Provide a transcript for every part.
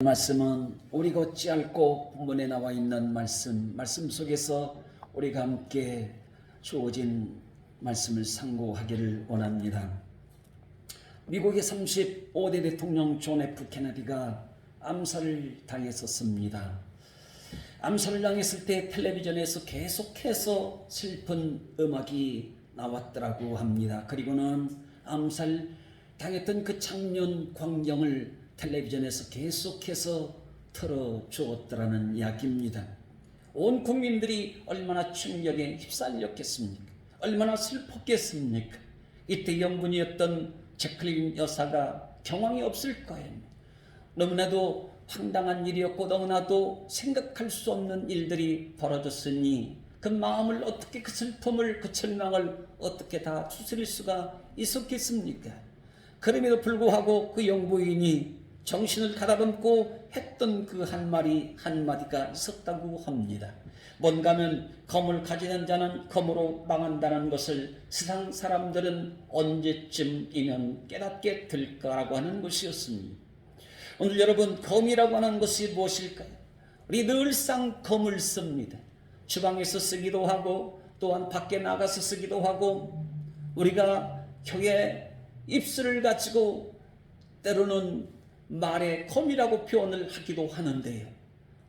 말씀은 우리가 어찌할꼬 본문에 나와 있는 말씀 속에서 우리가 함께 주어진 말씀을 상고하기를 원합니다. 미국의 35대 대통령 존 F 케네디가 암살을 당했었습니다. 암살을 당했을 때 텔레비전에서 계속해서 슬픈 음악이 나왔더라고 합니다. 그리고는 암살 당했던 그 장면 광경을 텔레비전에서 계속해서 틀어주었더라는 이야기입니다. 온 국민들이 얼마나 충격에 휩쓸렸겠습니까? 얼마나 슬펐겠습니까? 이때 영분이었던 제클린 여사가 경황이 없을 거예요. 너무나도 황당한 일이었고 너무나도 생각할 수 없는 일들이 벌어졌으니 그 마음을 어떻게, 그 슬픔을, 그 절망을 어떻게 다 추스릴 수가 있었겠습니까? 그럼에도 불구하고 그 영부인이 정신을 가다듬고 했던 그 한마디가 있었다고 합니다. 뭔가면 검을 가지는 자는 검으로 망한다는 것을 세상 사람들은 언제쯤이면 깨닫게 될 거라고 하는 것이었습니다. 오늘 여러분, 검이라고 하는 것이 무엇일까요? 우리 늘상 검을 씁니다. 주방에서 쓰기도 하고 또한 밖에 나가서 쓰기도 하고 우리가 혀에 입술을 가지고 때로는 말에 검이라고 표현을 하기도 하는데요.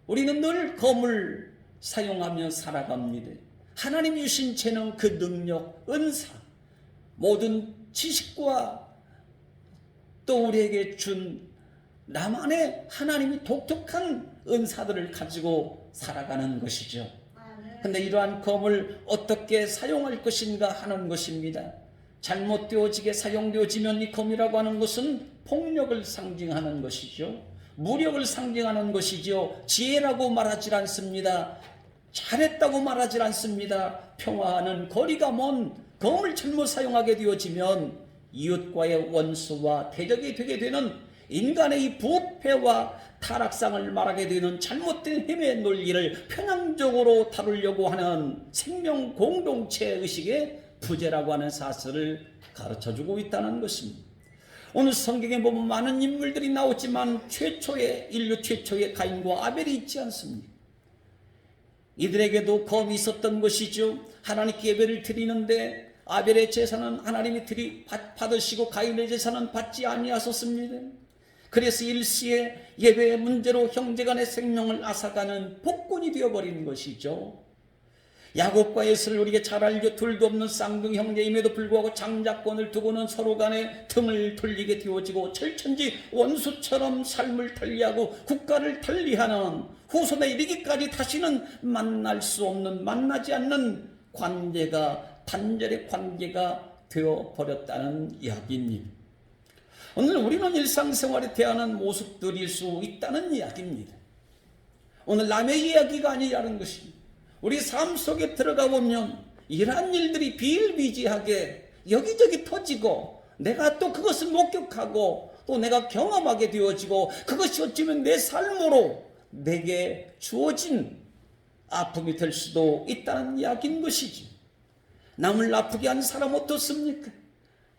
우리는 늘 검을 사용하며 살아갑니다. 하나님이 주신 재능, 그 능력, 은사, 모든 지식과 또 우리에게 준 나만의 하나님이 독특한 은사들을 가지고 살아가는 것이죠. 근데 이러한 검을 어떻게 사용할 것인가 하는 것입니다. 잘못되어지게 사용되어지면 이 검이라고 하는 것은 폭력을 상징하는 것이죠. 무력을 상징하는 것이죠. 지혜라고 말하지 않습니다. 잘했다고 말하지 않습니다. 평화하는 거리가 먼 검을 잘못 사용하게 되어지면 이웃과의 원수와 대적이 되게 되는 인간의 이 부패와 타락상을 말하게 되는 잘못된 힘의 논리를 편향적으로 다루려고 하는 생명 공동체 의식의 부재라고 하는 사실을 가르쳐주고 있다는 것입니다. 오늘 성경에 보면 많은 인물들이 나오지만 인류 최초의 가인과 아벨이 있지 않습니까? 이들에게도 검이 있었던 것이죠. 하나님께 예배를 드리는데 아벨의 제사는 하나님이 받으시고 가인의 제사는 받지 아니하셨습니다. 그래서 일시에 예배의 문제로 형제간의 생명을 앗아가는 폭군이 되어버린 것이죠. 야곱과 에서를 우리가 잘 알죠. 둘도 없는 쌍둥이 형제임에도 불구하고 장자권을 두고는 서로 간에 등을 돌리게 되어지고 철천지 원수처럼 삶을 달리하고 국가를 달리하는 후손에 이르기까지 다시는 만나지 않는 관계가, 단절의 관계가 되어버렸다는 이야기입니다. 오늘 우리는 일상생활에 대하는 모습들일 수 있다는 이야기입니다. 오늘 남의 이야기가 아니라는 것입니다. 우리 삶 속에 들어가 보면 이러한 일들이 비일비재하게 여기저기 터지고 내가 또 그것을 목격하고 또 내가 경험하게 되어지고 그것이 어쩌면 내 삶으로 내게 주어진 아픔이 될 수도 있다는 이야기인 것이지. 남을 아프게 한 사람 어떻습니까?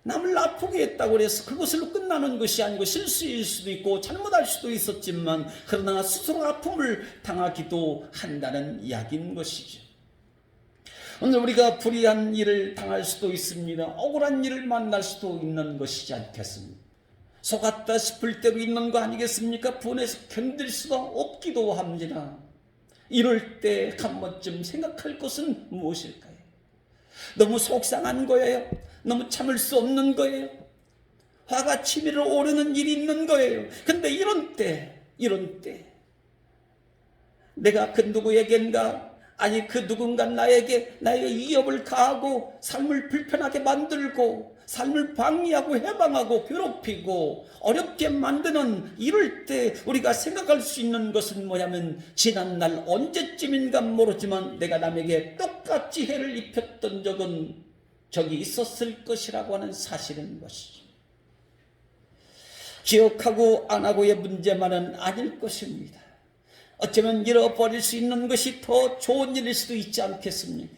남을 아프게 했다고 해서 그것으로 끝나는 것이 아니고 실수일 수도 있고 잘못할 수도 있었지만 그러나 스스로 아픔을 당하기도 한다는 이야기인 것이죠. 오늘 우리가 불의한 일을 당할 수도 있습니다. 억울한 일을 만날 수도 있는 것이지 않겠습니까? 속았다 싶을 때도 있는 거 아니겠습니까? 분해서 견딜 수가 없기도 합니다. 이럴 때 한 번쯤 생각할 것은 무엇일까요? 너무 속상한 거예요. 너무 참을 수 없는 거예요. 화가 치밀어 오르는 일이 있는 거예요. 근데 이런 때 내가 그 누구에겐가 아니 그 누군가 나에게 나의 위협을 가하고 삶을 불편하게 만들고 삶을 방해하고 해방하고 괴롭히고 어렵게 만드는 이럴 때 우리가 생각할 수 있는 것은 뭐냐면 지난날 언제쯤인가 모르지만 내가 남에게 똑같이 해를 입혔던 적이 있었을 것이라고 하는 사실인 것이죠. 기억하고 안 하고의 문제만은 아닐 것입니다. 어쩌면 잃어버릴 수 있는 것이 더 좋은 일일 수도 있지 않겠습니까?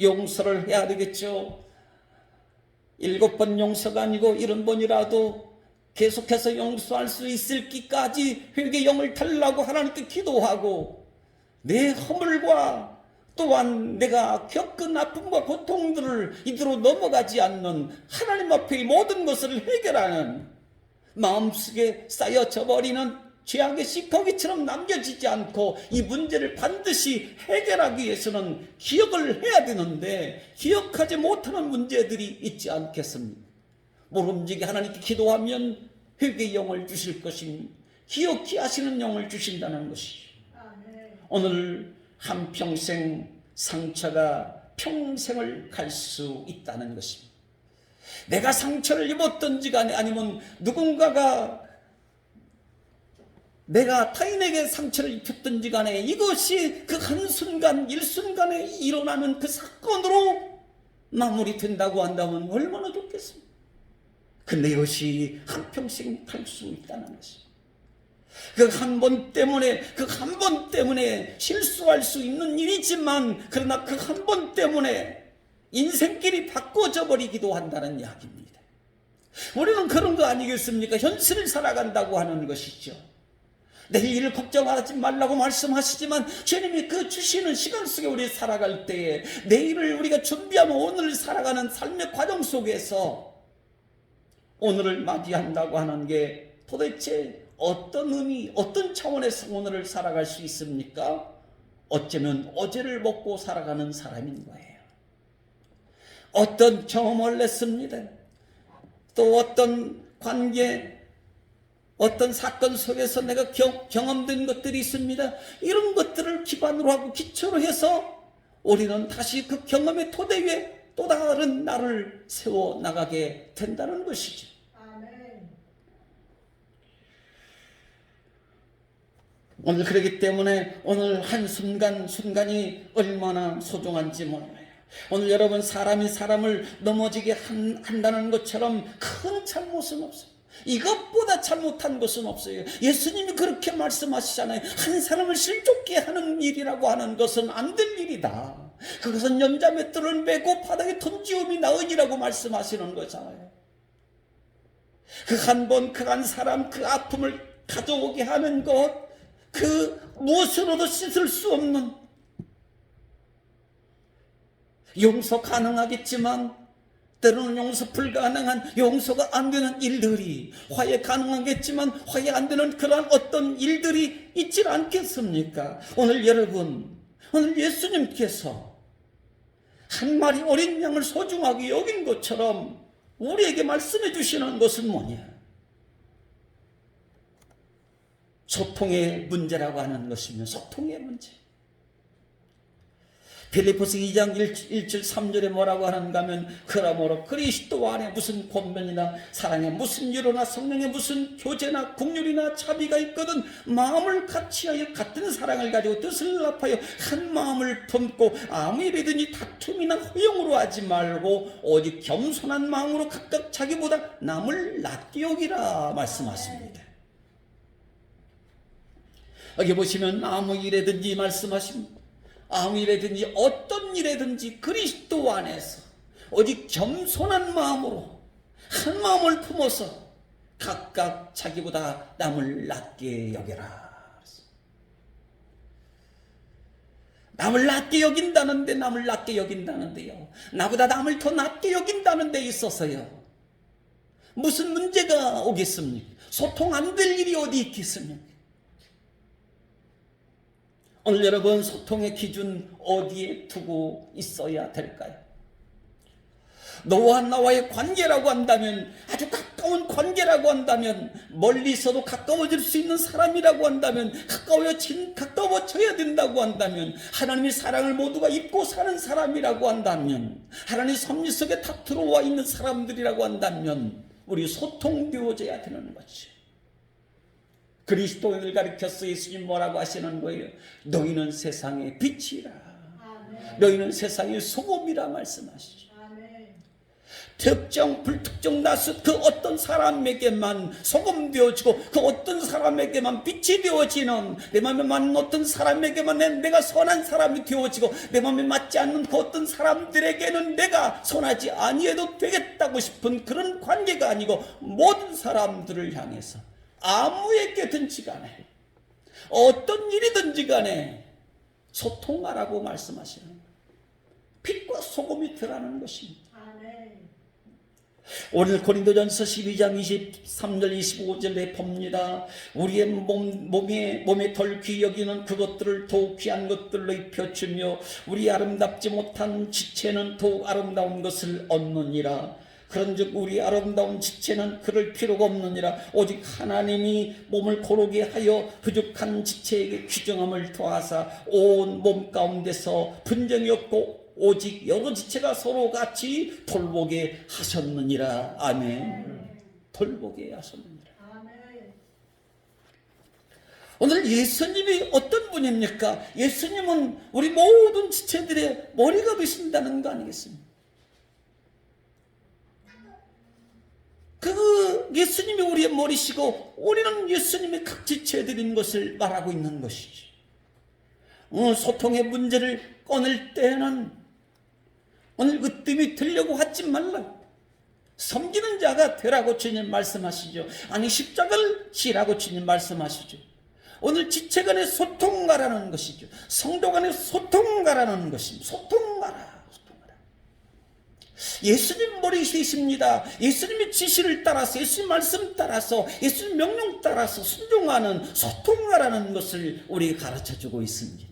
용서를 해야 되겠죠. 7번 용서가 아니고 70번이라도 계속해서 용서할 수 있을기까지 회개의 영을 달라고 하나님께 기도하고 내 허물과 또한 내가 겪은 아픔과 고통들을 이대로 넘어가지 않는 하나님 앞에 모든 것을 해결하는 마음속에 쌓여져 버리는 죄악의 시커기처럼 남겨지지 않고 이 문제를 반드시 해결하기 위해서는 기억을 해야 되는데 기억하지 못하는 문제들이 있지 않겠습니까? 모름지기 하나님께 기도하면 회개의 영을 주실 것이니 기억히 하시는 영을 주신다는 것이죠. 오늘 한평생 상처가 평생을 갈 수 있다는 것입니다. 내가 상처를 입었든지 간에 아니면 누군가가 내가 타인에게 상처를 입혔든지 간에 이것이 그 한순간 일순간에 일어나는 그 사건으로 마무리된다고 한다면 얼마나 좋겠습니까? 근데 이것이 한평생 갈 수 있다는 것입니다. 그 한 번 때문에 실수할 수 있는 일이지만 그러나 그 한 번 때문에 인생길이 바꿔져 버리기도 한다는 이야기입니다. 우리는 그런 거 아니겠습니까? 현실을 살아간다고 하는 것이죠. 내일을 걱정하지 말라고 말씀하시지만 주님이 그 주시는 시간 속에 우리 살아갈 때에 내일을 우리가 준비하며 오늘을 살아가는 삶의 과정 속에서 오늘을 맞이한다고 하는 게 도대체 어떤 의미, 어떤 차원에서 오늘을 살아갈 수 있습니까? 어쩌면 어제를 먹고 살아가는 사람인 거예요. 어떤 경험을 했습니다. 또 어떤 관계, 어떤 사건 속에서 내가 경험된 것들이 있습니다. 이런 것들을 기반으로 하고 기초로 해서 우리는 다시 그 경험의 토대 위에 또 다른 나를 세워나가게 된다는 것이죠. 오늘 그렇기 때문에 오늘 한순간이 얼마나 소중한지 몰라요. 오늘 여러분 사람이 사람을 넘어지게 한다는 것처럼 큰 잘못은 없어요. 이것보다 잘못한 것은 없어요. 예수님이 그렇게 말씀하시잖아요. 한 사람을 실족게 하는 일이라고 하는 것은 안 될 일이다. 그것은 연자맷돌을 메고 바닥에 던지움이 나으니라고 말씀하시는 거잖아요. 그 한 사람 그 아픔을 가져오게 하는 것, 그 무엇으로도 씻을 수 없는, 용서 가능하겠지만 때로는 용서 불가능한, 용서가 안 되는 일들이, 화해 가능하겠지만 화해 안 되는 그러한 어떤 일들이 있지 않겠습니까? 오늘 여러분, 오늘 예수님께서 한 마리 어린 양을 소중하게 여긴 것처럼 우리에게 말씀해 주시는 것은 뭐냐? 소통의 문제라고 하는 것이면 소통의 문제. 빌립보서 2장 1절 3절에 뭐라고 하는가 하면 그러므로 그리스도 안에 무슨 권면이나 사랑에 무슨 유로나 성령에 무슨 교제나 국률이나 자비가 있거든 마음을 같이하여 같은 사랑을 가지고 뜻을 합하여 한 마음을 품고 아무 일이든지 다툼이나 허용으로 하지 말고 오직 겸손한 마음으로 각각 자기보다 남을 낫게 여기라 말씀하십니다. 여기 보시면 아무 일에든지 말씀하십니다. 아무 일에든지 어떤 일에든지 그리스도 안에서 오직 겸손한 마음으로 한 마음을 품어서 각각 자기보다 남을 낫게 여겨라. 남을 낫게 여긴다는데 나보다 남을 더 낫게 여긴다는 데 있어서요 무슨 문제가 오겠습니까? 소통 안 될 일이 어디 있겠습니까? 오늘 여러분 소통의 기준 어디에 두고 있어야 될까요? 너와 나와의 관계라고 한다면, 아주 가까운 관계라고 한다면, 멀리 있어도 가까워질 수 있는 사람이라고 한다면, 가까워져야 된다고 한다면, 하나님의 사랑을 모두가 입고 사는 사람이라고 한다면, 하나님의 섭리 속에 다 들어와 있는 사람들이라고 한다면 우리 소통되어져야 되는 거지. 그리스도인을 가리켜서 예수님 뭐라고 하시는 거예요? 너희는 세상의 빛이라. 아멘. 너희는 세상의 소금이라 말씀하시죠. 아멘. 특정 불특정 다수 그 어떤 사람에게만 소금 되어지고 그 어떤 사람에게만 빛이 되어지는, 내 마음에 맞는 어떤 사람에게만 내가 선한 사람이 되어지고 내 마음에 맞지 않는 그 어떤 사람들에게는 내가 선하지 아니해도 되겠다고 싶은 그런 관계가 아니고, 모든 사람들을 향해서 아무에게든지 간에 어떤 일이든지 간에 소통하라고 말씀하시는 거예요. 빛과 소금이 되라는 것입니다. 오늘 고린도전서 12장 23절 25절에 봅니다. 우리의 몸에 덜 귀히 여기는 그것들을 더욱 귀한 것들로 입혀주며 우리 아름답지 못한 지체는 더욱 아름다운 것을 얻느니라. 그런즉 우리 아름다운 지체는 그럴 필요가 없느니라. 오직 하나님이 몸을 고르게 하여 부족한 지체에게 귀정함을 더하사 온 몸 가운데서 분쟁이 없고 오직 여러 지체가 서로 같이 돌보게 하셨느니라. 아멘. 돌보게 하셨느니라. 오늘 예수님이 어떤 분입니까? 예수님은 우리 모든 지체들의 머리가 되신다는 거 아니겠습니까? 그 예수님이 우리의 머리시고 우리는 예수님의 각 지체들인 것을 말하고 있는 것이지. 소통의 문제를 꺼낼 때는 오늘 으뜸이 되려고 하지 말라. 섬기는 자가 되라고 주님 말씀하시죠. 아니 십자가를 지라고 주님 말씀하시죠. 오늘 지체 간의 소통가라는 것이죠. 성도 간의 소통가라는 것입니다. 소통가라. 예수님 머리이십니다. 예수님의 지시를 따라서, 예수님 말씀 따라서, 예수님 명령 따라서 순종하는 소통가라는 것을 우리 가르쳐주고 있습니다.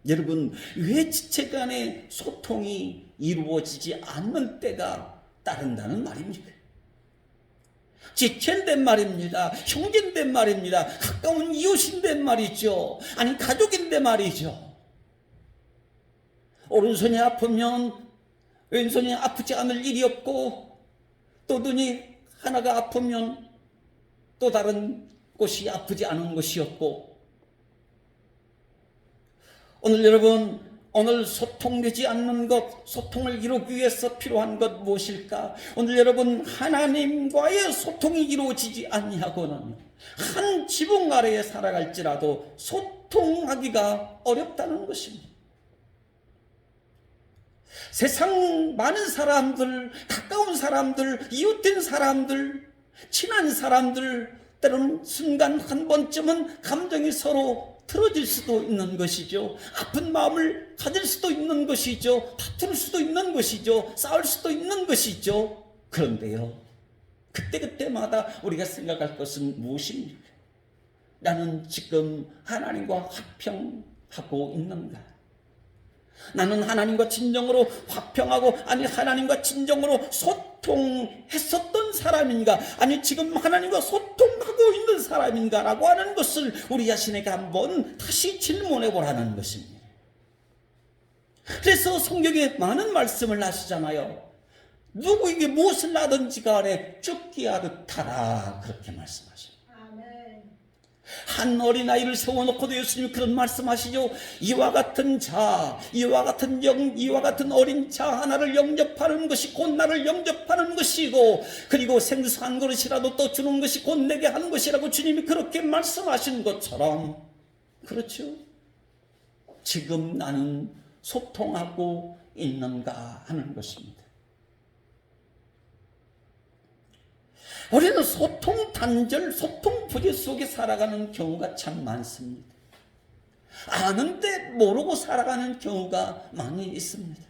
여러분, 왜 지체 간의 소통이 이루어지지 않는 때가 따른다는 말입니까? 지체인데 말입니다. 형제인데 말입니다. 가까운 이웃인데 말이죠. 아니 가족인데 말이죠. 오른손이 아프면 왼손이 아프지 않을 일이 없고, 또 눈이 하나가 아프면 또 다른 곳이 아프지 않은 것이 없고, 오늘 여러분, 오늘 소통되지 않는 것, 소통을 이루기 위해서 필요한 것 무엇일까? 오늘 여러분, 하나님과의 소통이 이루어지지 아니하고는 한 지붕 아래에 살아갈지라도 소통하기가 어렵다는 것입니다. 세상 많은 사람들, 가까운 사람들, 이웃된 사람들, 친한 사람들, 때로는 순간 한 번쯤은 감정이 서로 틀어질 수도 있는 것이죠. 아픈 마음을 가질 수도 있는 것이죠. 다툴 수도 있는 것이죠. 싸울 수도 있는 것이죠. 그런데요, 그때그때마다 우리가 생각할 것은 무엇입니까? 나는 지금 하나님과 화평하고 있는가? 나는 하나님과 진정으로 화평하고, 아니 하나님과 진정으로 소통했었던 사람인가? 아니 지금 하나님과 소통하고 있는 사람인가? 라고 하는 것을 우리 자신에게 한번 다시 질문해 보라는 것입니다. 그래서 성경에 많은 말씀을 하시잖아요. 누구에게 무엇을 하든지 간에 죽게 하듯 하라, 그렇게 말씀하십니다. 한 어린아이를 세워놓고도 예수님이 그런 말씀하시죠. 이와 같은 자, 이와 같은 어린 자 하나를 영접하는 것이 곧 나를 영접하는 것이고, 그리고 생수 한 그릇이라도 또 주는 것이 곧 내게 하는 것이라고 주님이 그렇게 말씀하신 것처럼, 그렇죠? 지금 나는 소통하고 있는가 하는 것입니다. 우리는 소통 단절, 소통 부재 속에 살아가는 경우가 참 많습니다. 아는데 모르고 살아가는 경우가 많이 있습니다.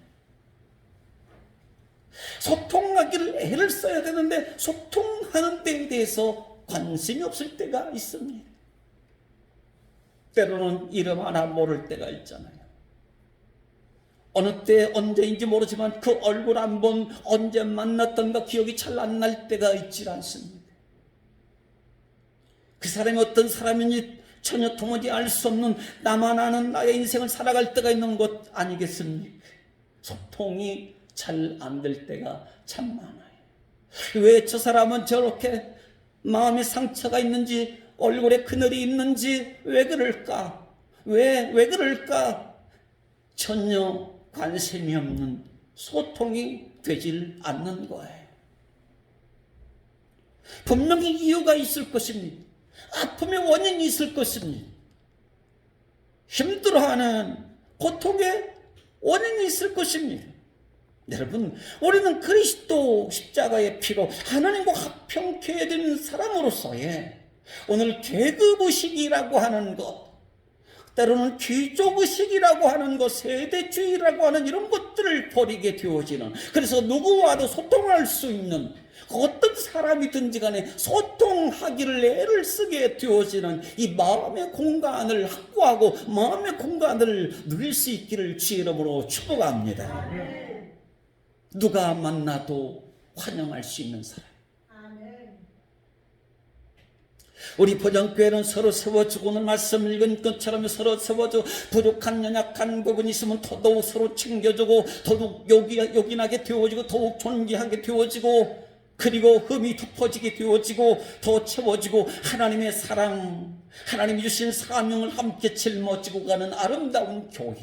소통하기를 애를 써야 되는데 소통하는 데에 대해서 관심이 없을 때가 있습니다. 때로는 이름 하나 모를 때가 있잖아요. 어느 때 언제인지 모르지만 그 얼굴 한 번 언제 만났던가 기억이 잘 안 날 때가 있지 않습니까? 그 사람이 어떤 사람인지 전혀 도무지 알 수 없는, 나만 아는 나의 인생을 살아갈 때가 있는 것 아니겠습니까? 소통이 잘 안 될 때가 참 많아요. 왜 저 사람은 저렇게 마음에 상처가 있는지, 얼굴에 그늘이 있는지, 왜 그럴까? 왜 그럴까? 전혀 관심이 없는 소통이 되질 않는 거예요. 분명히 이유가 있을 것입니다. 아픔의 원인이 있을 것입니다. 힘들어하는 고통의 원인이 있을 것입니다. 여러분, 우리는 그리스도 십자가의 피로 하나님과 화평케 된 사람으로서의 오늘 계급의식이라고 하는 것, 때로는 귀족의식이라고 하는 것, 세대주의라고 하는 이런 것들을 버리게 되어지는, 그래서 누구와도 소통할 수 있는, 어떤 사람이든지 간에 소통하기를 애를 쓰게 되어지는 이 마음의 공간을 확보하고 마음의 공간을 누릴 수 있기를 주의 이름으로 축복합니다. 누가 만나도 환영할 수 있는 사람. 우리 보정교회는 서로 세워주고, 오늘 말씀 읽은 것처럼 서로 세워주고, 부족한 연약한 부분이 있으면 더더욱 서로 챙겨주고, 더욱 요긴하게 되어지고, 더욱 존귀하게 되어지고, 그리고 흠이 덮어지게 되어지고, 더 채워지고, 하나님의 사랑, 하나님이 주신 사명을 함께 짊어지고 가는 아름다운 교회,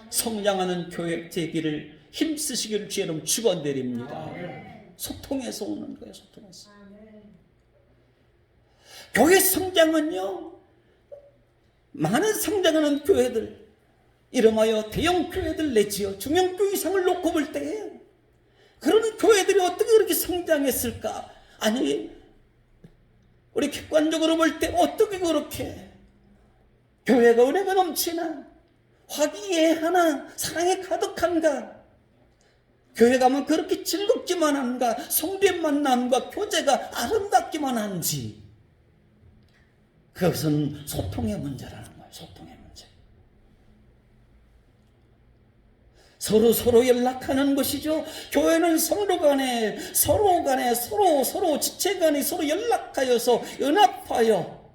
성장하는 교회 되기를 힘쓰시기를 주의 이름 축원드립니다. 소통에서 오는 거예요. 소통에서. 교회 성장은요, 많은 성장하는 교회들, 이름하여 대형 교회들 내지요 중형교회 이상을 놓고 볼 때 그런 교회들이 어떻게 그렇게 성장했을까? 아니, 우리 객관적으로 볼 때 어떻게 그렇게 교회가 은혜가 넘치나, 화기애애하나, 사랑에 가득한가? 교회 가면 그렇게 즐겁기만 한가? 성도의 만남과 교제가 아름답기만 한지, 그것은 소통의 문제라는 거예요. 소통의 문제. 서로 연락하는 것이죠. 교회는 성도 간에 서로 지체 간에 서로 연락하여서 연합하여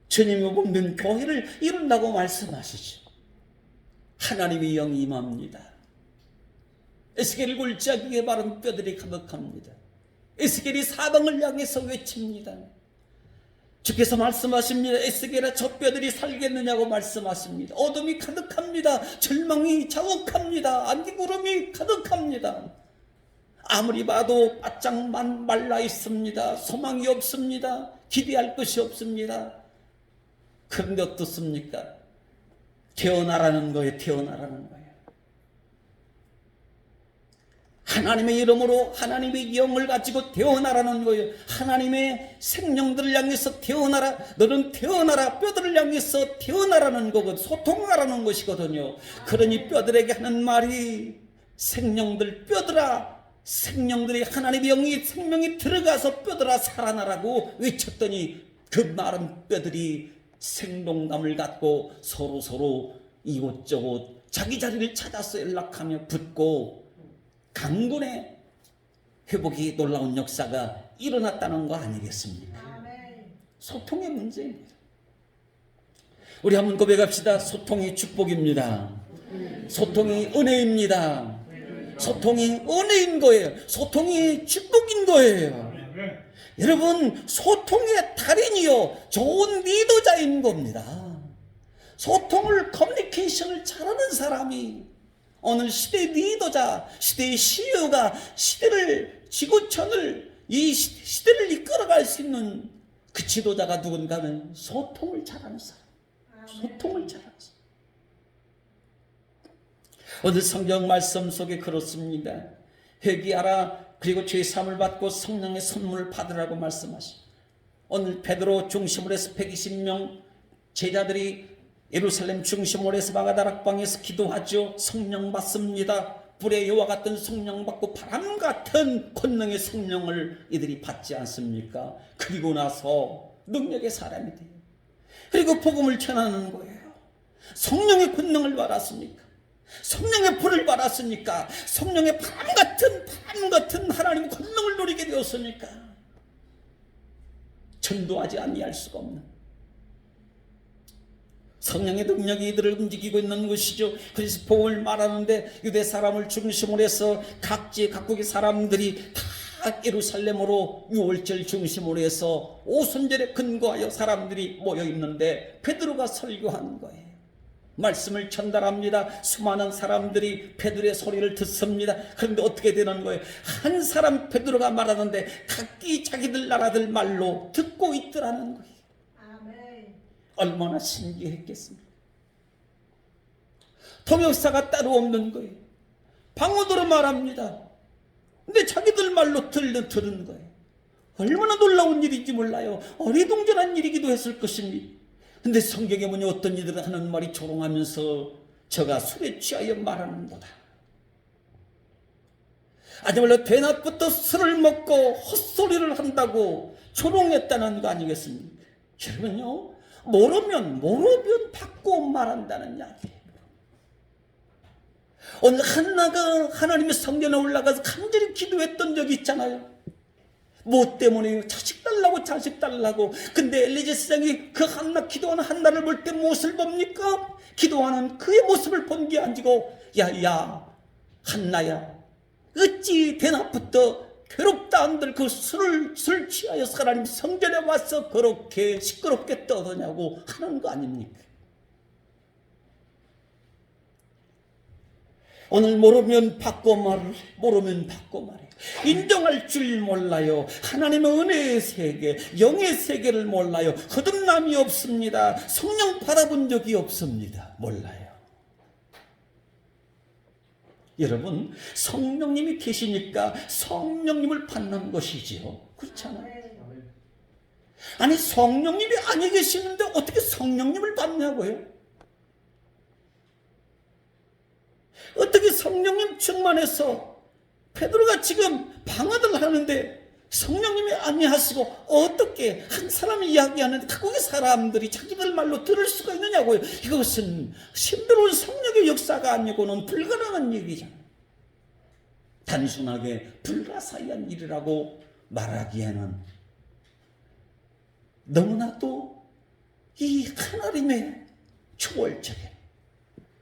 주님의 몸된 교회를 이룬다고 말씀하시죠. 하나님의 영이 임합니다. 에스겔 골짜기에 마른 뼈들이 가득합니다. 에스겔이 사방을 향해서 외칩니다. 주께서 말씀하십니다. 에스겔아, 저 뼈들이 살겠느냐고 말씀하십니다. 어둠이 가득합니다. 절망이 자욱합니다. 안개구름이 가득합니다. 아무리 봐도 바짝 말라 있습니다. 소망이 없습니다. 기대할 것이 없습니다. 그런데 어떻습니까? 태어나라는 거예요. 태어나라는 거예요. 하나님의 이름으로 하나님의 영을 가지고 태어나라는 거예요. 하나님의 생명들을 향해서 태어나라. 너는 태어나라. 뼈들을 향해서 태어나라는 거거든. 소통하라는 것이거든요. 그러니 뼈들에게 하는 말이, 생명들 뼈들아, 생명들이 하나님의 영이 생명이 들어가서 뼈들아 살아나라고 외쳤더니 그 마른 뼈들이 생동감을 갖고 서로 이곳저곳 자기 자리를 찾아서 연락하며 붙고 강군의 회복이 놀라운 역사가 일어났다는 거 아니겠습니까? 소통의 문제입니다. 우리 한번 고백합시다. 소통이 축복입니다. 소통이 은혜입니다. 소통이 은혜인 거예요. 소통이 축복인 거예요. 여러분, 소통의 달인이요, 좋은 리더자인 겁니다. 소통을, 커뮤니케이션을 잘하는 사람이 오늘 시대의 리더자, 시대의 CEO가 시대를, 지구촌을, 이 시대를 이끌어갈 수 있는 그 지도자가 누군가 하면 소통을 잘하는 사람. 소통을 잘하는 사람. 오늘 성경 말씀 속에 그렇습니다. 회개하라, 그리고 죄 사함을 받고 성령의 선물을 받으라고 말씀하시고, 오늘 베드로 중심으로 해서 120명 제자들이 예루살렘 중심으로 해서 마가다락방에서 기도하죠. 성령 받습니다. 불의 여와 같은 성령 받고 바람 같은 권능의 성령을 이들이 받지 않습니까? 그리고 나서 능력의 사람이 돼요. 그리고 복음을 전하는 거예요. 성령의 권능을 받았습니까? 성령의 불을 받았으니까, 성령의 바람 같은 하나님의 권능을 누리게 되었으니까 전도하지 아니할 수가 없는 성령의 능력이 이들을 움직이고 있는 것이죠. 그래서 복음을 말하는데 유대 사람을 중심으로 해서 각국의 사람들이 다 예루살렘으로 유월절 중심으로 해서 오순절에 근거하여 사람들이 모여 있는데 베드로가 설교하는 거예요. 말씀을 전달합니다. 수많은 사람들이 베드로의 소리를 듣습니다. 그런데 어떻게 되는 거예요? 한 사람 베드로가 말하는데 각기 자기들 나라들 말로 듣고 있더라는 거예요. 아멘. 얼마나 신기했겠습니까? 통역사가 따로 없는 거예요. 방언으로 말합니다. 근데 자기들 말로 들은 거예요. 얼마나 놀라운 일인지 몰라요. 어리둥절한 일이기도 했을 것입니다. 근데 성경에 보니 어떤 이들은 하는 말이 조롱하면서 저가 술에 취하여 말하는도다. 아니말로 대낮부터 술을 먹고 헛소리를 한다고 조롱했다는 거 아니겠습니까? 여러분요, 모르면 받고 말한다는 이야기예요. 오늘 한나가 하나님의 성전에 올라가서 간절히 기도했던 적이 있잖아요. 뭐 때문에요? 자식 달라고. 근데 엘리제 세상이 그 한나 기도하는 한나를 볼 때 무엇을 봅니까? 기도하는 그의 모습을 본 게 아니고, 야 한나야, 어찌 대낮부터 괴롭다 한들 그 술 취하여서 하나님 성전에 와서 그렇게 시끄럽게 떠드냐고 하는 거 아닙니까? 오늘 모르면 받고 말을, 모르면 받고 말해요. 인정할 줄 몰라요. 하나님의 은혜의 세계, 영의 세계를 몰라요. 거듭남이 없습니다. 성령 받아본 적이 없습니다. 몰라요. 여러분, 성령님이 계시니까 성령님을 받는 것이지요. 그렇잖아요. 아니, 성령님이 아니 계시는데 어떻게 성령님을 받냐고요? 어떻게 성령님 충만해서 베드로가 지금 방언을 하는데 성령님이 아니하시고 어떻게 한 사람이 이야기하는데 각국의 사람들이 자기들 말로 들을 수가 있느냐고요. 이것은 신비로운 성령의 역사가 아니고는 불가능한 일이잖아요. 단순하게 불가사의한 일이라고 말하기에는 너무나도 이 하나님의 초월적인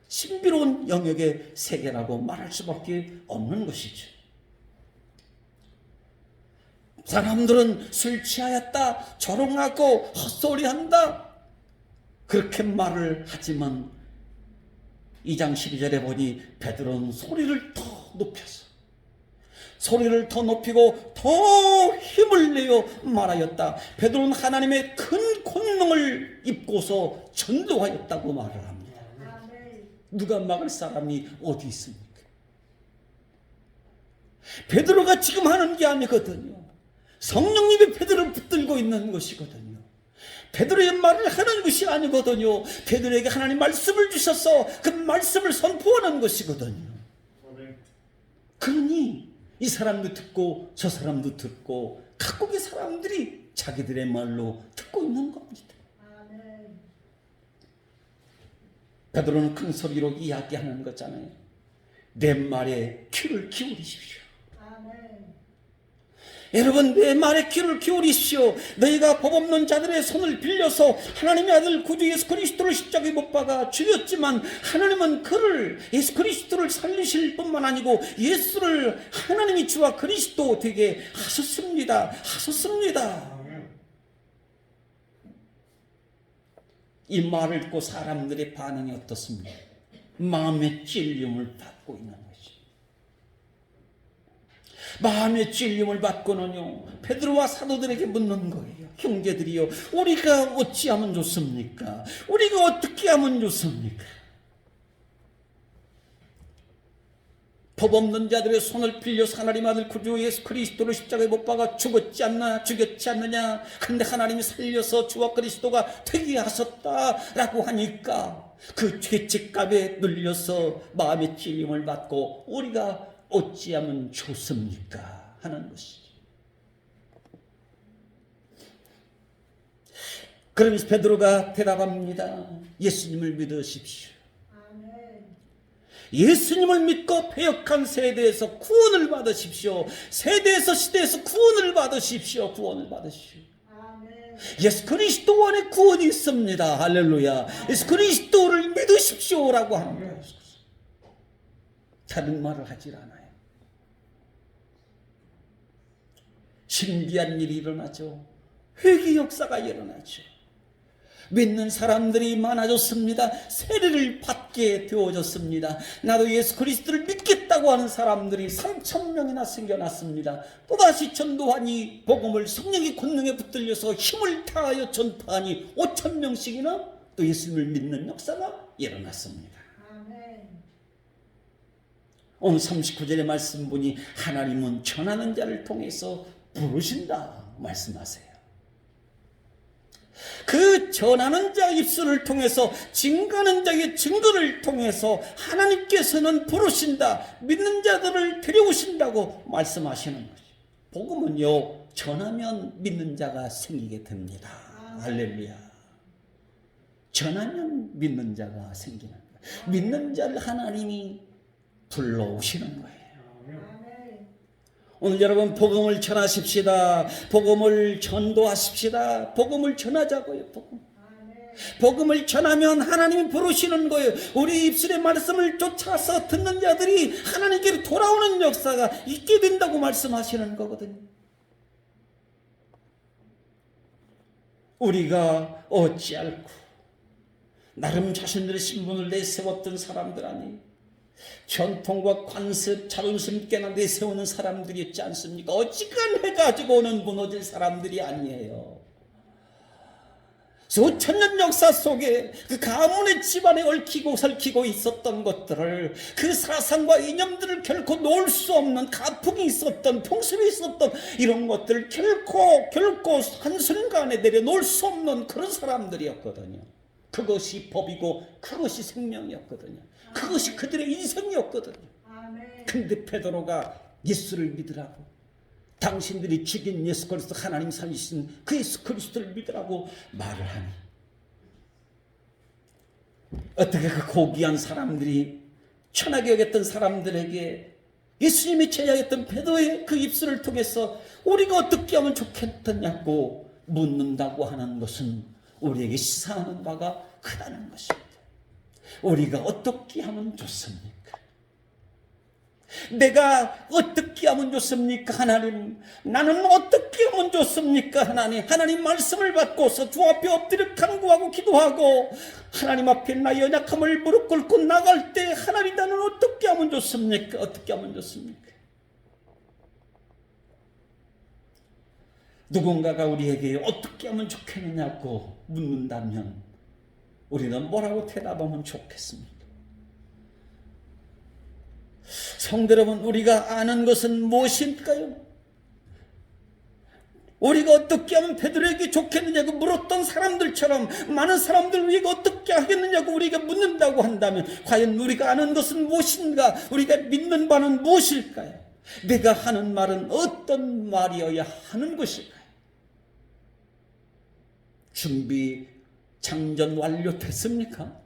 신비로운 영역의 세계라고 말할 수밖에 없는 것이죠. 사람들은 술 취하였다, 조롱하고 헛소리한다, 그렇게 말을 하지만 2장 12절에 보니 베드로는 소리를 더 높이고 더 힘을 내어 말하였다. 베드로는 하나님의 큰 권능을 입고서 전도하였다고 말을 합니다. 누가 막을 사람이 어디 있습니까? 베드로가 지금 하는 게 아니거든요. 성령님이 베드로를 붙들고 있는 것이거든요. 베드로의 말을 하는 것이 아니거든요. 베드로에게 하나님 말씀을 주셔서 그 말씀을 선포하는 것이거든요. 그러니 이 사람도 듣고 저 사람도 듣고 각국의 사람들이 자기들의 말로 듣고 있는 겁니다. 베드로는 큰 소리로 이야기하는 거잖아요. 내 말에 귀를 기울이십시오. 여러분, 내 말에 귀를 기울이십시오. 너희가 법 없는 자들의 손을 빌려서 하나님의 아들 구주 예수 그리스도를 십자가에 못 박아 죽였지만 하나님은 그를 예수 그리스도를 살리실 뿐만 아니고 예수를 하나님이 주와 그리스도 되게 하셨습니다. 이 말을 듣고 사람들의 반응이 어떻습니까? 마음의 찔림을 받고 있는 거죠. 마음의 찔림을 받고는요, 베드로와 사도들에게 묻는 거예요. 형제들이요, 우리가 어찌하면 좋습니까? 우리가 어떻게 하면 좋습니까? 법 없는 자들의 손을 빌려서 하나님 아들 구주 예수 그리스도를 십자가에 못 박아 죽였지 않느냐? 근데 하나님이 살려서 주와 그리스도가 되게 하셨다라고 하니까 그 죄책감에 눌려서 마음의 찔림을 받고 우리가 어찌하면 좋습니까? 하는 것이죠. 그러면서 베드로가 대답합니다. 예수님을 믿으십시오. 예수님을 믿고 패역한 세대에서 구원을 받으십시오. 세대에서 시대에서 구원을 받으십시오. 예수 그리스도 안에 구원이 있습니다. 할렐루야. 예수 그리스도를 믿으십시오라고 하는 거예요. 다른 말을 하질 않아요. 신기한 일이 일어나죠. 회개 역사가 일어나죠. 믿는 사람들이 많아졌습니다. 세례를 받게 되어졌습니다. 나도 예수 그리스도를 믿겠다고 하는 사람들이 3,000명이나 생겨났습니다. 또다시 전도하니 복음을 성령의 권능에 붙들려서 힘을 다하여 전파하니 5,000명씩이나 또 예수님을 믿는 역사가 일어났습니다. 오늘 39절의 말씀 보니 하나님은 전하는 자를 통해서 부르신다 말씀하세요. 그 전하는 자 입술을 통해서 증거하는 자의 증거를 통해서 하나님께서는 부르신다, 믿는 자들을 데려오신다고 말씀하시는 것이죠. 복음은요, 전하면 믿는 자가 생기게 됩니다. 할렐루야. 전하면 믿는 자가 생기는 거예요. 믿는 자를 하나님이 불러오시는 거예요. 오늘 여러분 복음을 전하십시다. 복음을 전도하십시다. 복음을 전하자고요. 복음을 전하면 하나님이 부르시는 거예요. 우리 입술의 말씀을 쫓아서 듣는 자들이 하나님께로 돌아오는 역사가 있게 된다고 말씀하시는 거거든요. 우리가 어찌할꼬 나름 자신들의 신분을 내세웠던 사람들 아니에요. 전통과 관습, 자존심 깨나 내세우는 사람들이었지 않습니까? 어지간해가지고 오는 무너질 사람들이 아니에요. 수천 년 역사 속에 그 가문의 집안에 얽히고 설키고 있었던 것들을, 그 사상과 이념들을 결코 놓을 수 없는 가풍이 있었던, 풍습이 있었던 이런 것들을 결코 한순간에 내려놓을 수 없는 그런 사람들이었거든요. 그것이 법이고 그것이 생명이었거든요. 그것이 그들의 인생이었거든요. 근데 베드로가 예수를 믿으라고, 당신들이 죽인 예수 그리스도 하나님 살리신 그 예수 그리스도를 믿으라고 말을 하니, 어떻게 그 고귀한 사람들이, 천하게 여겼던 사람들에게 예수님이 제자였던 베드로의 그 입술을 통해서 우리가 어떻게 하면 좋겠느냐고 묻는다고 하는 것은 우리에게 시사하는 바가 크다는 것입니다. 우리가 어떻게 하면 좋습니까? 내가 어떻게 하면 좋습니까? 하나님, 나는 어떻게 하면 좋습니까? 하나님 말씀을 받고서 주 앞에 엎드려 간구하고 기도하고 하나님 앞에 나의 연약함을 무릎 꿇고 나갈 때 하나님, 나는 어떻게 하면 좋습니까? 어떻게 하면 좋습니까? 누군가가 우리에게 어떻게 하면 좋겠느냐고 묻는다면 우리는 뭐라고 대답하면 좋겠습니까? 성도 여러분, 우리가 아는 것은 무엇일까요? 우리가 어떻게 하면 베드로에게 좋겠느냐고 물었던 사람들처럼 많은 사람들 우리가 어떻게 하겠느냐고 우리가 묻는다고 한다면 과연 우리가 아는 것은 무엇인가? 우리가 믿는 바는 무엇일까요? 내가 하는 말은 어떤 말이어야 하는 것일까요? 준비 장전 완료됐습니까?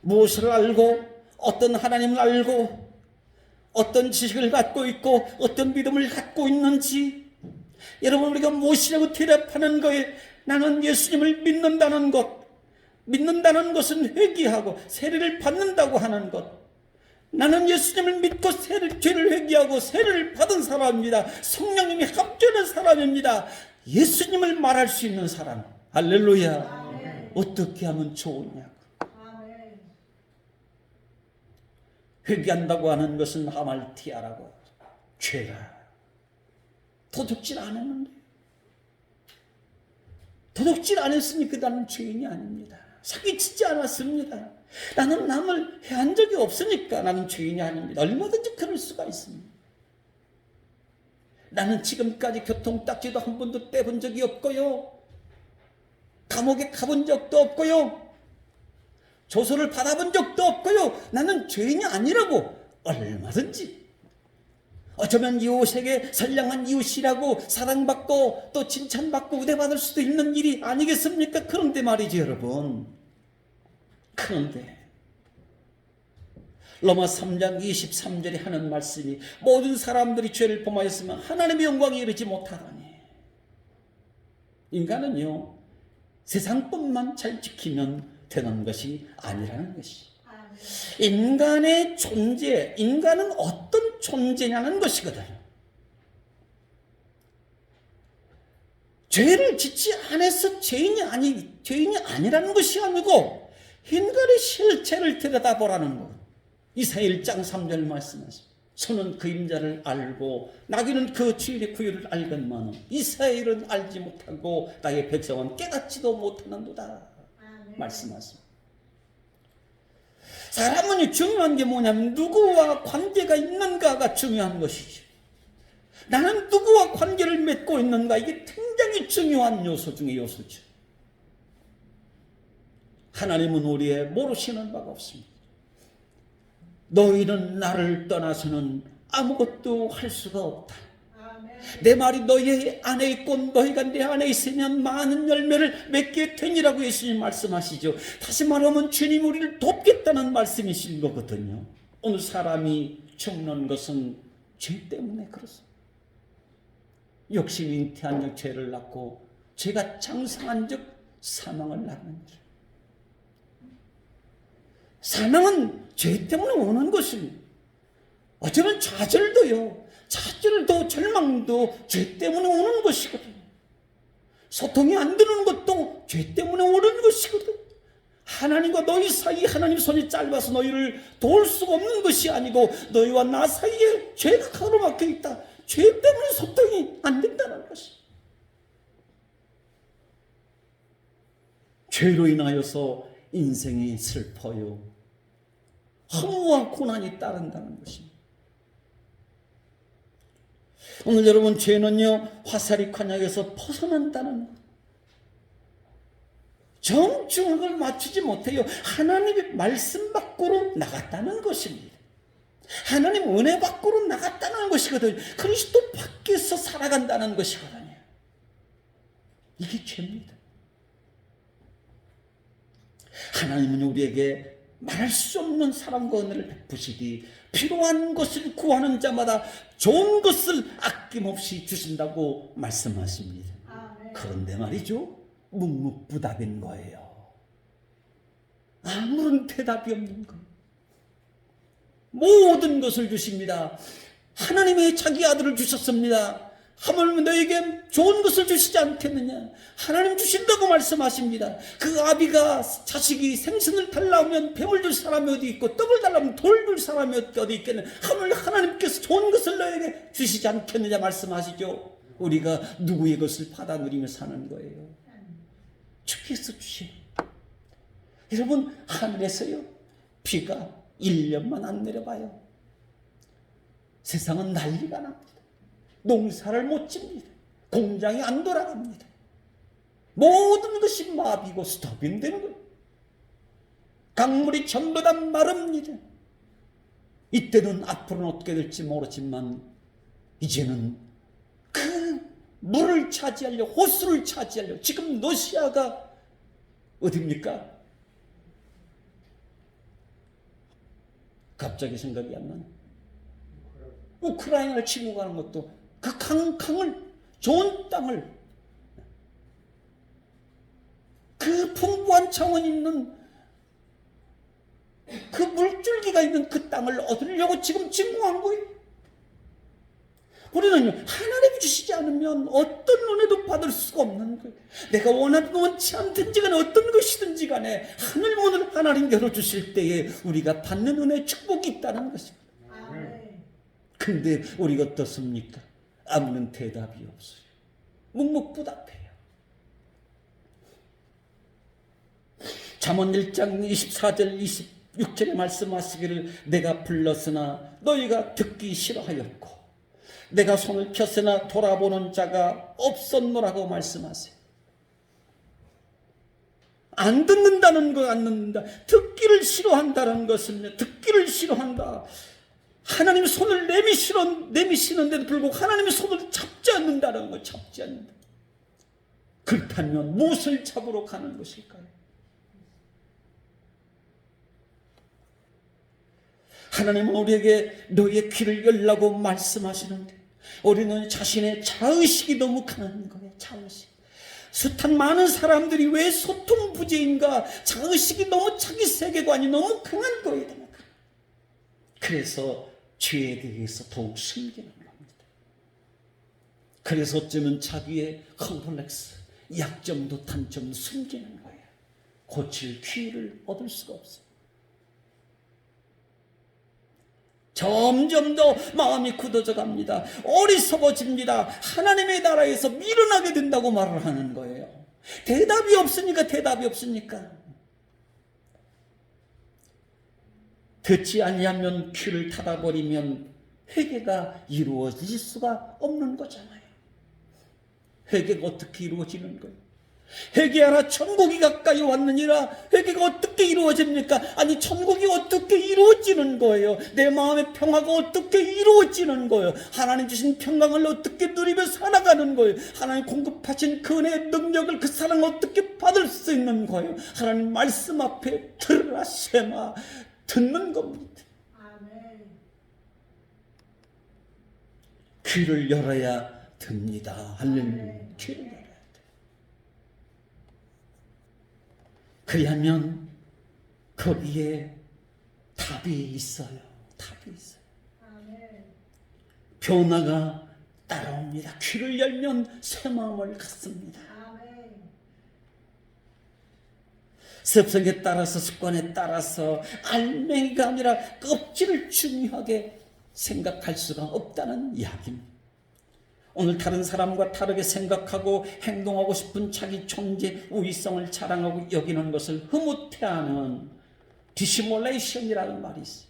무엇을 알고, 어떤 하나님을 알고, 어떤 지식을 갖고 있고, 어떤 믿음을 갖고 있는지, 여러분, 우리가 무엇이라고 대답하는 거에 나는 예수님을 믿는다는 것, 믿는다는 것은 회개하고 세례를 받는다고 하는 것, 나는 예수님을 믿고 죄를 회개하고 세례를 받은 사람입니다. 성령님이 합주하는 사람입니다. 예수님을 말할 수 있는 사람. 할렐루야. 아멘. 어떻게 하면 좋으냐고. 아멘. 회개한다고 하는 것은 하말티아라고, 죄라. 도둑질 안 했는데, 도둑질 안 했으니까 나는 죄인이 아닙니다. 사기치지 않았습니다. 나는 남을 해한 적이 없으니까 나는 죄인이 아닙니다. 얼마든지 그럴 수가 있습니다. 나는 지금까지 교통딱지도 한 번도 떼본 적이 없고요, 감옥에 가본 적도 없고요, 조소를 받아본 적도 없고요. 나는 죄인이 아니라고 얼마든지, 어쩌면 이웃에게 선량한 이웃이라고 사랑받고 또 칭찬받고 우대받을 수도 있는 일이 아니겠습니까? 그런데 말이죠, 여러분, 그런데 로마 3장 23절에 하는 말씀이 모든 사람들이 죄를 범하였으면 하나님의 영광에 이르지 못하다니. 인간은요, 세상뿐만 잘 지키면 되는 것이 아니라는 것이, 인간의 존재, 인간은 어떤 존재냐는 것이거든요. 죄를 짓지 않아서 죄인이 아니라는 것이 아니고 인간의 실체를 들여다보라는 것. 이사야 1장 3절 말씀하십니다. 소는 그림자를 알고 나귀는 그 주인의 구유를 알건만은 이스라엘은 알지 못하고 나의 백성은 깨닫지도 못하는도다 말씀하십니다. 사람은 중요한 게 뭐냐면 누구와 관계가 있는가가 중요한 것이죠. 나는 누구와 관계를 맺고 있는가, 이게 굉장히 중요한 요소 중의 요소죠. 하나님은 우리의 모르시는 바가 없습니다. 너희는 나를 떠나서는 아무것도 할 수가 없다. 내 말이 너희 안에 있고 너희가 내 안에 있으면 많은 열매를 맺게 되니라고 예수님 말씀하시죠. 다시 말하면 주님 우리를 돕겠다는 말씀이신 거거든요. 오늘 사람이 죽는 것은 죄 때문에 그렇습니다. 욕심이 잉태한 적 죄를 낳고 죄가 장성한 적 사망을 낳느니라. 사망은 죄 때문에 오는 것입니다. 어쩌면 좌절도 절망도 죄 때문에 오는 것이거든요. 소통이 안 되는 것도 죄 때문에 오는 것이거든요. 하나님과 너희 사이 하나님 손이 짧아서 너희를 도울 수가 없는 것이 아니고 너희와 나 사이에 죄가 가로막혀 있다. 죄 때문에 소통이 안 된다는 것입니다. 죄로 인하여서 인생이 슬퍼요. 허무와 고난이 따른다는 것입니다. 오늘 여러분, 죄는요 화살이 관역에서 벗어난다는 것. 정중앙을 맞추지 못해요. 하나님의 말씀 밖으로 나갔다는 것입니다. 하나님 은혜 밖으로 나갔다는 것이거든요. 그리스도 밖에서 살아간다는 것이거든요. 이게 죄입니다. 하나님은 우리에게 말할 수 없는 사랑과 은혜를 베푸시니 필요한 것을 구하는 자마다 좋은 것을 아낌없이 주신다고 말씀하십니다. 그런데 말이죠, 묵묵부답인 거예요. 아무런 대답이 없는 거. 모든 것을 주십니다. 하나님의 자기 아들을 주셨습니다. 하물며 너에게 좋은 것을 주시지 않겠느냐. 하나님 주신다고 말씀하십니다. 그 아비가 자식이 생선을 달라면 뱀을 줄 사람이 어디 있고 떡을 달라면 돌 줄 사람이 어디 있겠느냐. 하물며 하나님께서 좋은 것을 너에게 주시지 않겠느냐 말씀하시죠. 우리가 누구의 것을 받아 누리며 사는 거예요. 주께서 주시오. 여러분, 하늘에서요 비가 1년만 안 내려봐요. 세상은 난리가 납니다. 농사를 못 짓니다. 공장이 안 돌아갑니다. 모든 것이 마비고 스톱이 되는 거예요. 강물이 전부 다 마릅니다. 이때는 앞으로는 어떻게 될지 모르지만 이제는 그 물을 차지하려, 호수를 차지하려, 지금 러시아가 어디입니까? 갑자기 생각이 안 나네. 우크라이나를 치고 가는 것도 그 강을, 좋은 땅을, 그 풍부한 창원 있는 그 물줄기가 있는 그 땅을 얻으려고 지금 진공한 거예요. 우리는요, 하나님이 주시지 않으면 어떤 은혜도 받을 수가 없는 거예요. 내가 원하든 원치 않든지 간에 어떤 것이든지 간에 하늘 문을 하나님 열어주실 때에 우리가 받는 은혜의 축복이 있다는 것입니다. 근데 우리가 어떻습니까? 아무런 대답이 없어요. 묵묵부답해요. 잠언 1장 24절 26절에 말씀하시기를 내가 불렀으나 너희가 듣기 싫어하였고 내가 손을 폈으나 돌아보는 자가 없었노라고 말씀하세요. 안 듣는다는 거, 안 듣는다. 듣기를 싫어한다는 것은, 듣기를 싫어한다. 하나님의 손을 내미시는데도 불구하고 하나님의 손을 잡지 않는다는 거, 잡지 않는다. 그렇다면 무엇을 잡으러 가는 것일까요? 하나님은 우리에게 너희의 귀를 열라고 말씀하시는데 우리는 자신의 자의식이 너무 강한 거예요. 자의식. 숱한 많은 사람들이 왜 소통부재인가? 자의식이 너무, 자기 세계관이 너무 강한 거예요. 그래서 죄에 대해서 더욱 숨기는 겁니다. 그래서 어쩌면 자기의 컴플렉스, 약점도 단점도 숨기는 거예요. 고칠 기회를 얻을 수가 없어요. 점점 더 마음이 굳어져 갑니다. 어리석어집니다. 하나님의 나라에서 밀어나게 된다고 말을 하는 거예요. 대답이 없으니까 듣지 아니하면 귀를 닫아버리면 회개가 이루어질 수가 없는 거잖아요. 회개가 어떻게 이루어지는 거예요? 회개하라 천국이 가까이 왔느니라. 회개가 어떻게 이루어집니까? 아니, 천국이 어떻게 이루어지는 거예요? 내 마음의 평화가 어떻게 이루어지는 거예요? 하나님 주신 평강을 어떻게 누리며 살아가는 거예요? 하나님 공급하신 그 은혜의 능력을 그 사람 어떻게 받을 수 있는 거예요? 하나님 말씀 앞에 들으라 셈아, 듣는 겁니다. 귀를 열어야 됩니다. 할렐루야. 귀를 열어야 돼. 그리하면 거기에 답이 있어요. 변화가 따라옵니다. 귀를 열면 새 마음을 갖습니다. 습성에 따라서, 습관에 따라서 알맹이가 아니라 껍질을 중요하게 생각할 수가 없다는 이야기입니다. 오늘 다른 사람과 다르게 생각하고 행동하고 싶은 자기 존재 우위성을 자랑하고 여기는 것을 흐뭇해하는 디시몰레이션이라는 말이 있어요.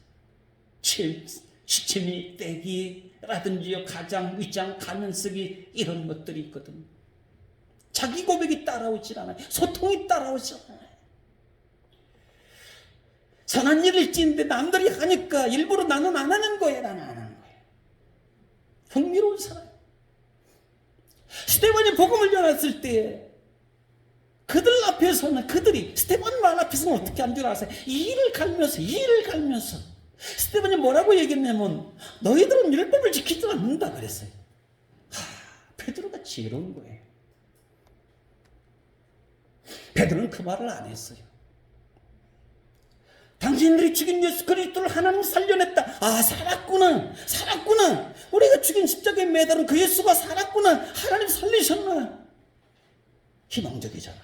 시치미 떼기라든지 가장, 위장, 가면 쓰기 이런 것들이 있거든요. 자기 고백이 따라오질 않아요. 소통이 따라오질 않아요. 선한 일을 짓는데 남들이 하니까 일부러 나는 안 하는 거예요. 나는 안 하는 거예요. 흥미로운 사람. 스데반이 복음을 전했을 때 그들 앞에서는, 그들이 스데반 말 앞에서는 어떻게 한 줄 아세요? 이를 갈면서 스데반이 뭐라고 얘기했냐면 너희들은 율법을 지키지 않는다 그랬어요. 베드로가 지혜로운 거예요. 베드로는 그 말을 안 했어요. 당신들이 죽인 예수 그리스도를 하나님 살려냈다. 살았구나. 우리가 죽인 십자가에 매달은 그 예수가 살았구나. 하나님 살리셨나. 희망적이잖아요.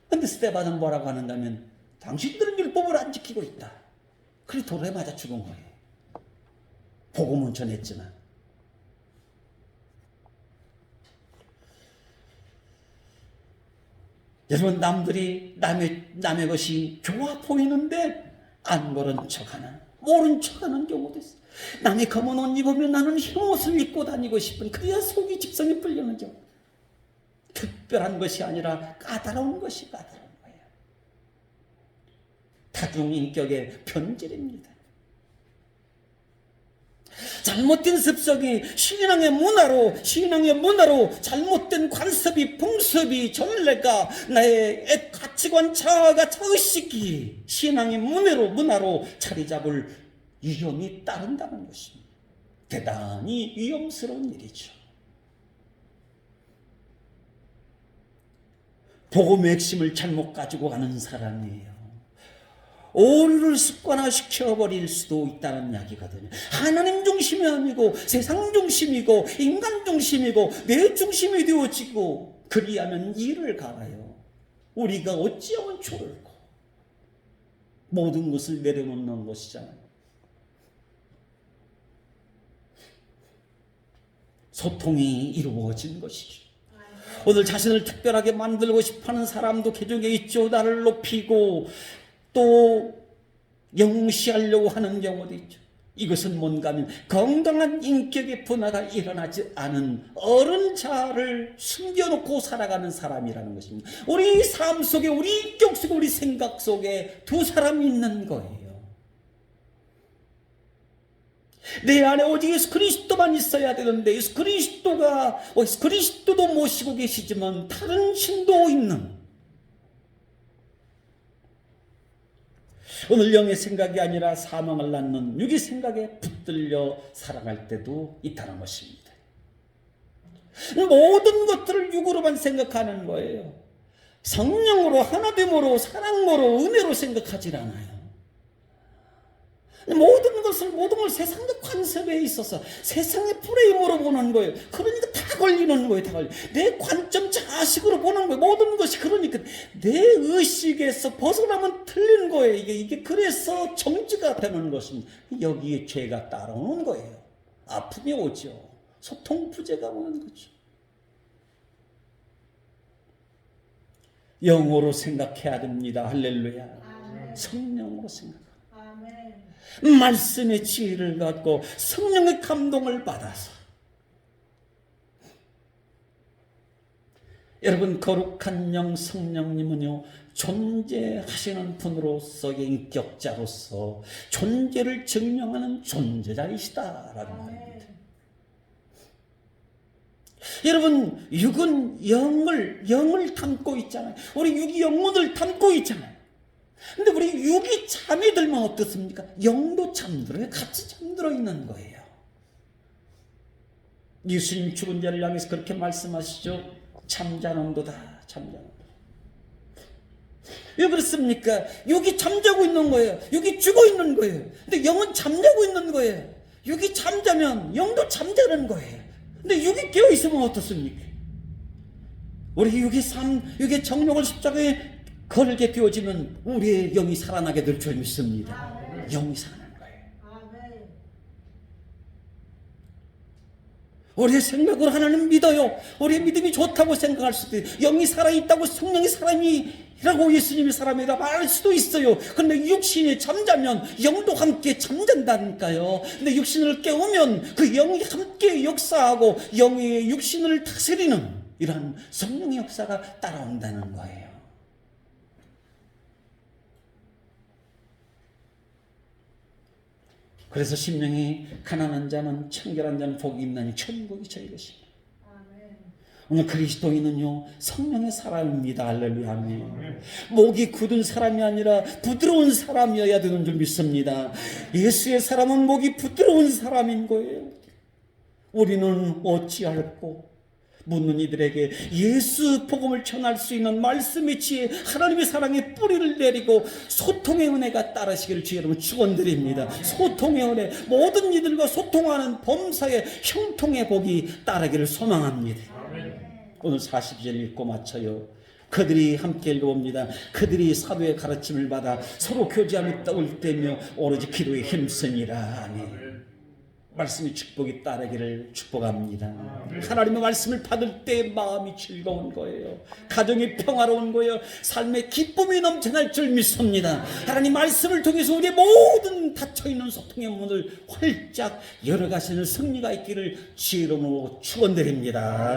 근데 스데반은 뭐라고 하는가 하면 당신들은 율법을 안 지키고 있다. 그래 돌에 맞아 죽은 거예요. 복음은 전했지만. 여러분, 남들이 남의 것이 좋아 보이는데 안 그런 척하는, 모른 척하는 경우도 있어요. 남이 검은 옷 입으면 나는 흰 옷을 입고 다니고 싶은, 그래야 속이 직성이 풀리는 경우. 특별한 것이 아니라 까다로운 것이 까다로운 거예요. 다중인격의 변질입니다. 잘못된 습성이 신앙의 문화로 잘못된 관습이, 풍습이, 전례가, 나의 가치관, 자아가, 자의식이 신앙의 문화로 자리 잡을 위험이 따른다는 것입니다. 대단히 위험스러운 일이죠. 복음의 핵심을 잘못 가지고 가는 사람이에요. 오류를 습관화시켜버릴 수도 있다는 이야기거든요. 하나님 중심이 아니고 세상 중심이고 인간 중심이고 내 중심이 되어지고, 그리하면 이를 갈아요. 우리가 어찌하면 좋을까. 모든 것을 내려놓는 것이잖아요. 소통이 이루어진 것이죠. 오늘 자신을 특별하게 만들고 싶어하는 사람도 개중에 있죠. 나를 높이고 또 영시하려고 하는 경우도 있죠. 이것은 뭔가 하면 건강한 인격의 분화가 일어나지 않은 어른 자아를 숨겨놓고 살아가는 사람이라는 것입니다. 우리 삶 속에, 우리 인격 속에, 우리 생각 속에 두 사람이 있는 거예요. 내 안에 오직 예수 그리스도만 있어야 되는데, 예수 그리스도도 모시고 계시지만 다른 신도 있는, 오늘 영의 생각이 아니라 사망을 낳는 육의 생각에 붙들려 살아갈 때도 있다는 것입니다. 모든 것들을 육으로만 생각하는 거예요. 성령으로, 하나됨으로, 사랑으로, 은혜로 생각하지 않아요. 모든 걸 세상의 관습에 있어서 세상의 프레임으로 보는 거예요. 그러니까 다 걸리는 거예요. 다 걸려. 내 관점 자식으로 보는 거예요. 모든 것이 그러니까 내 의식에서 벗어나면 틀린 거예요. 이게 그래서 정지가 되는 것입니다. 여기에 죄가 따라오는 거예요. 아픔이 오죠. 소통 부재가 오는 거죠. 영어로 생각해야 됩니다. 할렐루야. 아멘. 성령으로 생각합니다. 아멘. 말씀의 지혜를 갖고 성령의 감동을 받아서 여러분 거룩한 영 성령님은요 존재하시는 분으로서의 인격자로서 존재를 증명하는 존재자이시다라는 말입니다. 여러분 육은 영을 담고 있잖아요. 우리 육이 영혼을 담고 있잖아요. 근데 우리 육이 잠이 들면 어떻습니까? 영도 잠들어요. 같이 잠들어 있는 거예요. 예수님 죽은 자를 향해서 그렇게 말씀하시죠. 잠자는도다. 잠자는도다. 왜 그렇습니까? 육이 잠자고 있는 거예요. 육이 죽어 있는 거예요. 근데 영은 잠자고 있는 거예요. 육이 잠자면 영도 잠자는 거예요. 근데 육이 깨어 있으면 어떻습니까? 우리 육의 정욕을 십자가에 걸게 되어지면 우리의 영이 살아나게 될 줄 믿습니다. 영이 살아나는 거예요. 우리의 생각으로 하나님 믿어요. 우리의 믿음이 좋다고 생각할 수도 있어요. 영이 살아있다고 성령이 사람이라고 예수님이 사람이라 말할 수도 있어요. 그런데 육신이 잠자면 영도 함께 잠잔다니까요. 근데 육신을 깨우면 그 영이 함께 역사하고 영이 육신을 다스리는 이러한 성령의 역사가 따라온다는 거예요. 그래서 신명이 가난한 자는 청결한 자는 복이 있나니 천국이 저희 것입니다. 오늘 그리스도인은요 성령의 사람입니다. 할렐루야. 아멘. 목이 굳은 사람이 아니라 부드러운 사람이어야 되는 줄 믿습니다. 예수의 사람은 목이 부드러운 사람인 거예요. 우리는 어찌할꼬 묻는 이들에게 예수 복음을 전할 수 있는 말씀의 지혜 하나님의 사랑의 뿌리를 내리고 소통의 은혜가 따르시기를 주의 여러분 축원드립니다. 소통의 은혜 모든 이들과 소통하는 범사의 형통의 복이 따르기를 소망합니다. 오늘 40절 읽고 마쳐요. 그들이 함께 읽어봅니다. 그들이 사도의 가르침을 받아 서로 교제하며 떡을 떼며 오로지 기도에 힘쓰니라. 아멘. 말씀의 축복이 따르기를 축복합니다. 하나님의 말씀을 받을 때 마음이 즐거운 거예요. 가정이 평화로운 거예요. 삶의 기쁨이 넘쳐날 줄 믿습니다. 하나님 말씀을 통해서 우리의 모든 닫혀있는 소통의 문을 활짝 열어가시는 승리가 있기를 주의 이름으로 축원드립니다.